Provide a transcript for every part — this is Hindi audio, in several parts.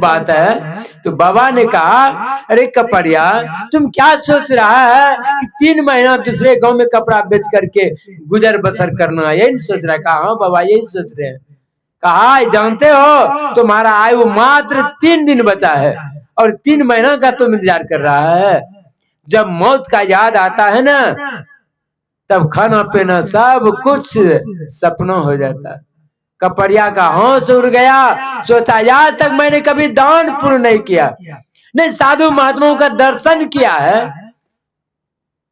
बात है। तो बाबा ने कहा, अरे कपड़िया, तुम क्या सोच रहा है कि 3 महीना दूसरे गांव में कपड़ा बेच करके गुजर बसर करना, यही नहीं सोच रहा है? कहा हाँ बाबा यही सोच रहे हैं। कहा जानते हो तुम्हारा आयु मात्र 3 दिन बचा है और 3 महीना का तुम इंतजार कर रहा है। जब मौत का याद आता है ना, तब खाना पीना सब कुछ सपना हो जाता है। कपड़िया का होश उड़ गया। सोचा आज तक मैंने कभी दान पुण्य नहीं किया, नहीं साधु महात्माओं का दर्शन किया है,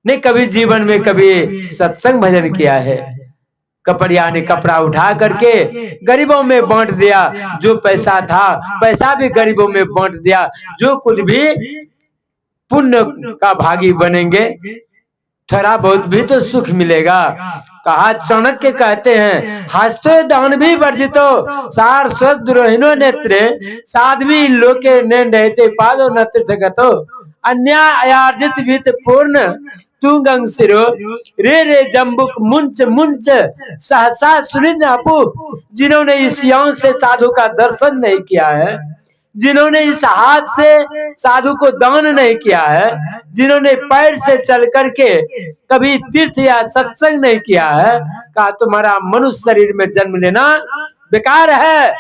नहीं कभी जीवन में कभी सत्संग भजन किया है। कपड़िया ने कपड़ा उठा करके गरीबों में बांट दिया। जो पैसा था पैसा भी गरीबों में बांट दिया। जो कुछ भी पुण्य का भागी बनेंगे, थोड़ा बहुत भी तो सुख मिलेगा। कहा चाणक्य कहते हैं, हस्तो दान भी वर्जितो सार स्वद्रोहिनो नेत्रे साध्वी लोके ने नहते पादो नत्र गतो अन्याय अर्जित वित्त पूर्ण तुंगंग सिरो रे रे जम्बुक मुंच मुंच सहसा सुनिंद अपू। जिन्होंने इस आंख से साधु का दर्शन नहीं किया है, जिन्होंने इस हाथ से साधु को दान नहीं किया है, जिन्होंने पैर से चल करके कभी तीर्थ या सत्संग नहीं किया है, कहा तुम्हारा मनुष्य शरीर में जन्म लेना बेकार है।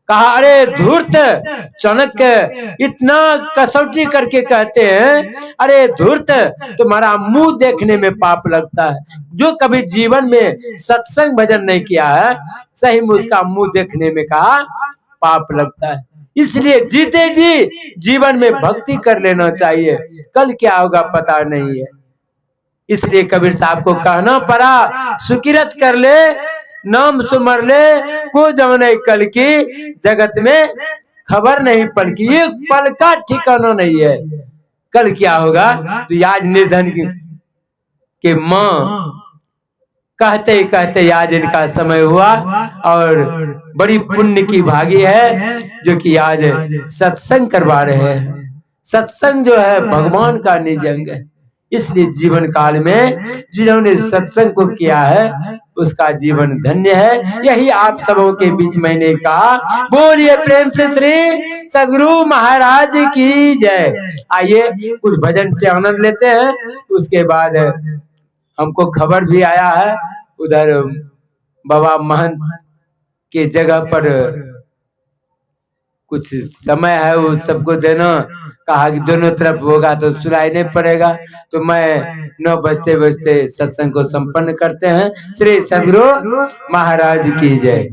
कहा अरे धूर्त, चाणक्य इतना कसौटी करके कहते हैं, अरे धूर्त तुम्हारा मुंह देखने में पाप लगता है। जो कभी जीवन में सत्संग भजन नहीं किया है, सही में उसका मुंह देखने में कहा पाप लगता है। इसलिए जीते जी जीवन में भक्ति कर लेना चाहिए, कल क्या होगा पता नहीं है। इसलिए कबीर साहब को कहना पड़ा, सुकिरत कर ले नाम सुमर ले को जमाने कल की, जगत में खबर नहीं पल की। एक पल का ठिकाना नहीं है, कल क्या होगा। तो आज निर्धन के माँ कहते ही कहते आज इनका समय हुआ और बड़ी पुण्य की भागी है जो कि आज सत्संग करवा रहे हैं। सत्संग जो है भगवान का निज अंग है। इसलिए जीवन काल में जिन्होंने सत्संग को किया है उसका जीवन धन्य है। यही आप सबों के बीच मैंने कहा। बोलिए प्रेम से श्री सद्गुरु महाराज की जय। आइए कुछ भजन से आनंद लेते हैं। उसके बाद हमको खबर भी आया है उधर बाबा महंत के जगह पर कुछ समय है वो सबको देना। कहा कि दोनों तरफ होगा तो सुनाई नहीं पड़ेगा। तो मैं 9 बजते बजते सत्संग को संपन्न करते हैं। श्री सद्गुरु महाराज की जय।